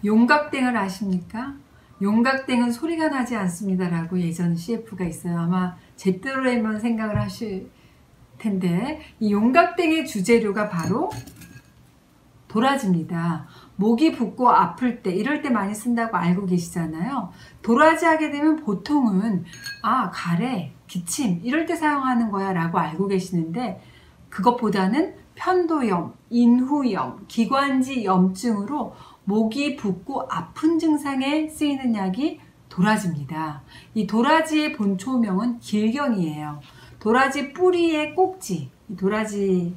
용각땡을 아십니까? 용각땡은 소리가 나지 않습니다 라고 예전 CF가 있어요. 아마 제대로에만 생각을 하실 텐데, 이 용각땡의 주재료가 바로 도라지입니다. 목이 붓고 아플 때, 이럴 때 많이 쓴다고 알고 계시잖아요. 도라지 하게 되면 보통은 가래, 기침 이럴 때 사용하는 거야 라고 알고 계시는데, 그것보다는 편도염, 인후염, 기관지 염증으로 목이 붓고 아픈 증상에 쓰이는 약이 도라지입니다. 이 도라지의 본초명은 길경이에요. 도라지 뿌리의 꼭지, 도라지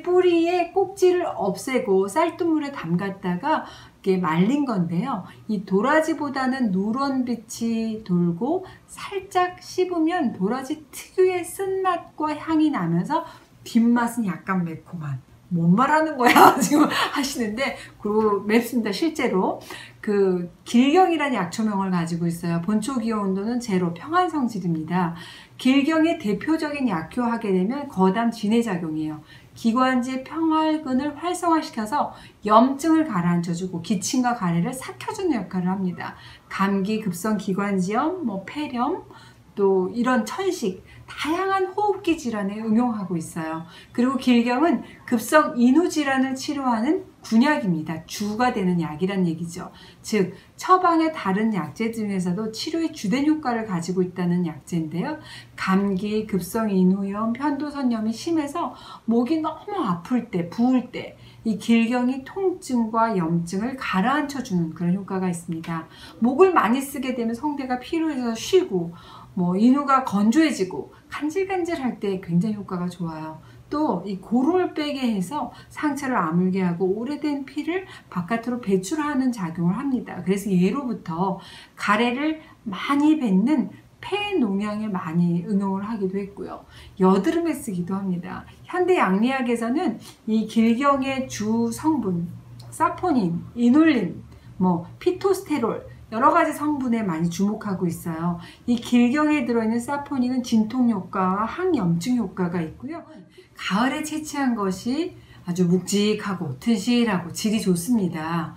뿌리의 꼭지를 없애고 쌀뜨물에 담갔다가 이렇게 말린 건데요. 이 도라지보다는 누런빛이 돌고 살짝 씹으면 도라지 특유의 쓴맛과 향이 나면서 뒷맛은 약간 매콤한, 뭔 말하는 거야 지금 하시는데, 그리고 맵습니다. 실제로 그 길경이라는 약초명을 가지고 있어요. 본초 기호 온도는 제로, 평안 성질입니다. 길경의 대표적인 약효 하게 되면 거담 진해작용이에요. 기관지 평활근을 활성화시켜서 염증을 가라앉혀주고 기침과 가래를 삭혀주는 역할을 합니다. 감기, 급성 기관지염, 폐렴, 또 이런 천식, 다양한 호흡기 질환에 응용하고 있어요. 그리고 길경은 급성 인후 질환을 치료하는 군약입니다. 주가 되는 약이란 얘기죠. 즉 처방의 다른 약재 중에서도 치료에 주된 효과를 가지고 있다는 약재인데요. 감기, 급성 인후염, 편도선염이 심해서 목이 너무 아플 때, 부을 때 이 길경이 통증과 염증을 가라앉혀주는 그런 효과가 있습니다. 목을 많이 쓰게 되면 성대가 피로해서 쉬고, 인후가 건조해지고 간질간질할 때 굉장히 효과가 좋아요. 또 이 고름을 빼게 해서 상처를 아물게 하고 오래된 피를 바깥으로 배출하는 작용을 합니다. 그래서 예로부터 가래를 많이 뱉는 폐 농양에 많이 응용을 하기도 했고요. 여드름에 쓰기도 합니다. 현대 양리학에서는 이 길경의 주 성분 사포닌, 이놀린, 피토스테롤 여러 가지 성분에 많이 주목하고 있어요. 이 길경에 들어있는 사포닌은 진통 효과와 항염증 효과가 있고요. 가을에 채취한 것이 아주 묵직하고 튼실하고 질이 좋습니다.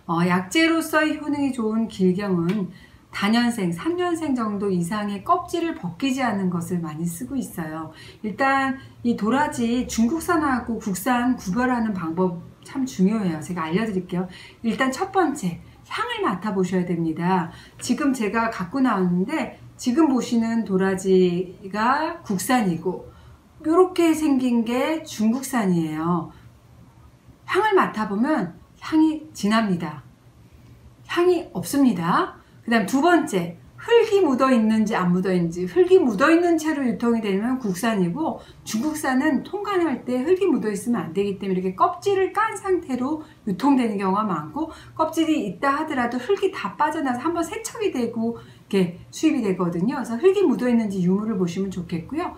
약재로서의 효능이 좋은 길경은 다년생, 3년생 정도 이상의 껍질을 벗기지 않는 것을 많이 쓰고 있어요. 일단 이 도라지 중국산하고 국산 구별하는 방법 참 중요해요. 제가 알려드릴게요. 일단 첫 번째, 향을 맡아보셔야 됩니다. 지금 제가 갖고 나왔는데 지금 보시는 도라지가 국산이고 이렇게 생긴 게 중국산이에요. 향을 맡아보면 향이 진합니다. 향이 없습니다. 그 다음 두 번째, 흙이 묻어 있는지 안 묻어 있는지. 흙이 묻어 있는 채로 유통이 되면 국산이고, 중국산은 통관할 때 흙이 묻어 있으면 안 되기 때문에 이렇게 껍질을 깐 상태로 유통되는 경우가 많고, 껍질이 있다 하더라도 흙이 다 빠져나서 한번 세척이 되고 이렇게 수입이 되거든요. 그래서 흙이 묻어 있는지 유무를 보시면 좋겠고요.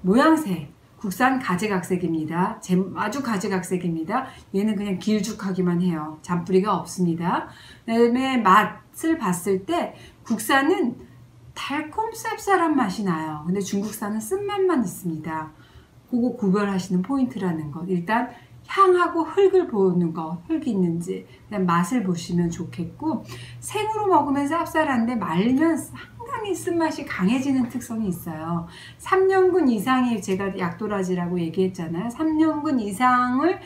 모양새, 국산 가지각색입니다. 아주 가지각색입니다. 얘는 그냥 길쭉하기만 해요. 잔뿌리가 없습니다. 그 다음에 맛을 봤을 때 국산은 달콤 쌉쌀한 맛이 나요. 근데 중국산은 쓴맛만 있습니다. 그거 구별하시는 포인트라는 것. 일단 향하고 흙을 보는 것, 흙이 있는지, 그냥 맛을 보시면 좋겠고, 생으로 먹으면 쌉쌀한데 말리면 상당히 쓴맛이 강해지는 특성이 있어요. 3년근 이상이, 제가 약도라지라고 얘기했잖아요. 3년근 이상을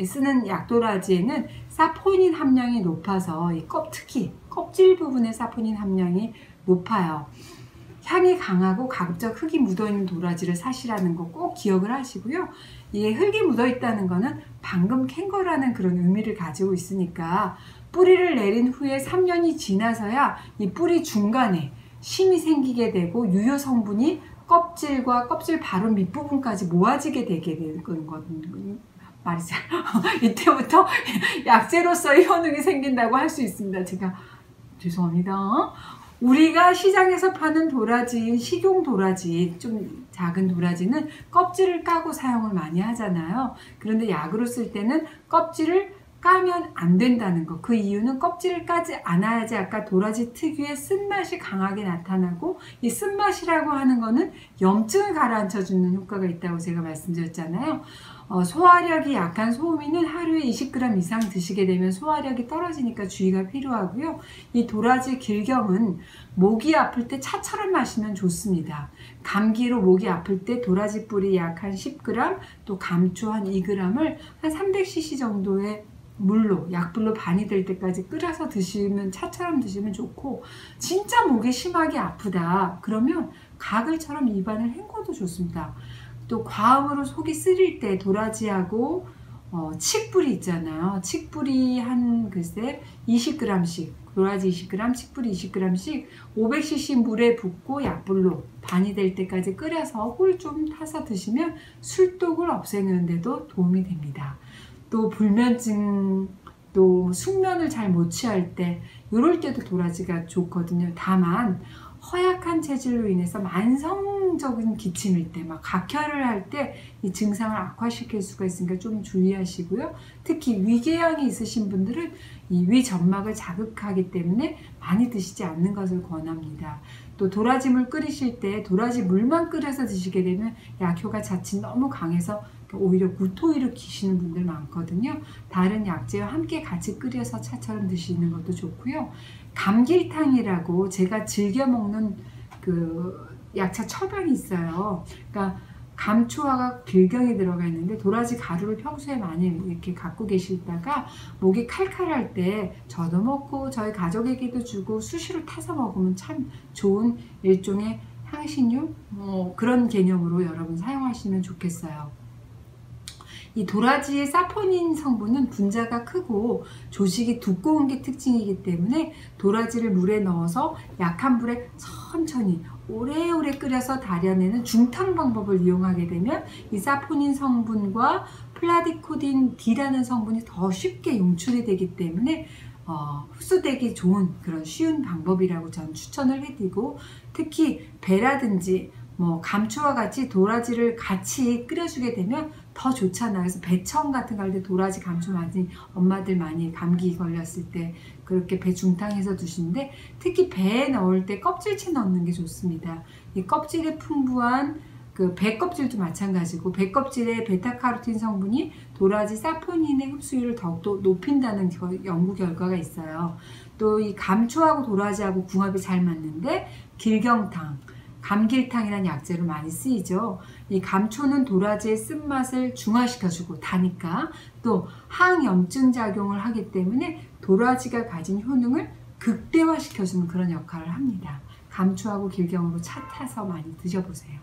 쓰는 약도라지에는 사포닌 함량이 높아서 특히 껍질 부분의 사포닌 함량이 높아요. 향이 강하고 가급적 흙이 묻어있는 도라지를 사시라는 거 꼭 기억을 하시고요. 이 흙이 묻어있다는 거는 방금 캔 거라는 그런 의미를 가지고 있으니까 뿌리를 내린 후에 3년이 지나서야 이 뿌리 중간에 심이 생기게 되고 유효 성분이 껍질과 껍질 바로 밑부분까지 모아지게 되게 되는 말이죠. 이때부터 약재로서의 효능이 생긴다고 할 수 있습니다. 제가 죄송합니다. 우리가 시장에서 파는 도라지, 식용 도라지, 좀 작은 도라지는 껍질을 까고 사용을 많이 하잖아요. 그런데 약으로 쓸 때는 껍질을 까면 안 된다는 거. 그 이유는 껍질을 까지 않아야지 아까 도라지 특유의 쓴맛이 강하게 나타나고, 이 쓴맛이라고 하는 거는 염증을 가라앉혀주는 효과가 있다고 제가 말씀드렸잖아요. 소화력이 약한 소음인은 하루에 20g 이상 드시게 되면 소화력이 떨어지니까 주의가 필요하고요. 이 도라지 길경은 목이 아플 때 차처럼 마시면 좋습니다. 감기로 목이 아플 때 도라지 뿌리 약 한 10g, 또 감초 한 2g을 한 300cc 정도의 물로, 약불로 반이 될 때까지 끓여서 드시면, 차처럼 드시면 좋고, 진짜 목이 심하게 아프다 그러면 가글처럼 입안을 헹궈도 좋습니다. 또 과음으로 속이 쓰릴 때 도라지하고 칡뿌리 있잖아요. 칡뿌리 한 글쎄 20g씩, 도라지 20g, 칡뿌리 20g씩 500cc 물에 붓고 약불로 반이 될 때까지 끓여서 꿀 좀 타서 드시면 술독을 없애는 데도 도움이 됩니다. 또 불면증, 또 숙면을 잘 못 취할 때 이럴 때도 도라지가 좋거든요. 다만 허약한 체질로 인해서 만성적인 기침일 때, 막 각혈을 할 때 이 증상을 악화시킬 수가 있으니까 좀 주의하시고요. 특히 위궤양이 있으신 분들은 이 위점막을 자극하기 때문에 많이 드시지 않는 것을 권합니다. 또 도라지물 끓이실 때 도라지 물만 끓여서 드시게 되면 약효가 자칫 너무 강해서 오히려 구토 일으키시는 분들 많거든요. 다른 약재와 함께 같이 끓여서 차처럼 드시는 것도 좋고요. 감길탕이라고 제가 즐겨 먹는 그 약차 처방이 있어요. 그러니까 감초와 길경이 들어가 있는데 도라지 가루를 평소에 많이 이렇게 갖고 계시다가 목이 칼칼할 때 저도 먹고 저희 가족에게도 주고 수시로 타서 먹으면 참 좋은 일종의 향신료 그런 개념으로 여러분 사용하시면 좋겠어요. 이 도라지의 사포닌 성분은 분자가 크고 조직이 두꺼운 게 특징이기 때문에 도라지를 물에 넣어서 약한 불에 천천히 오래오래 끓여서 달여내는 중탕 방법을 이용하게 되면 이 사포닌 성분과 플라디코딘 D라는 성분이 더 쉽게 용출이 되기 때문에 흡수되기 좋은 그런 쉬운 방법이라고 저는 추천을 해드리고, 특히 배라든지 감초와 같이 도라지를 같이 끓여주게 되면 더 좋잖아요. 그래서 배청 같은 거 할 때 도라지 감초 많이 엄마들 많이 감기 걸렸을 때 그렇게 배 중탕해서 드시는데, 특히 배에 넣을 때 껍질째 넣는 게 좋습니다. 이 껍질에 풍부한 그 배 껍질도 마찬가지고, 배 껍질에 베타카로틴 성분이 도라지 사포닌의 흡수율을 더욱더 높인다는 연구 결과가 있어요. 또 이 감초하고 도라지하고 궁합이 잘 맞는데 길경탕, 감길탕이라는 약재로 많이 쓰이죠. 이 감초는 도라지의 쓴맛을 중화시켜주고 다니까 또 항염증 작용을 하기 때문에 도라지가 가진 효능을 극대화시켜주는 그런 역할을 합니다. 감초하고 길경으로 차 타서 많이 드셔보세요.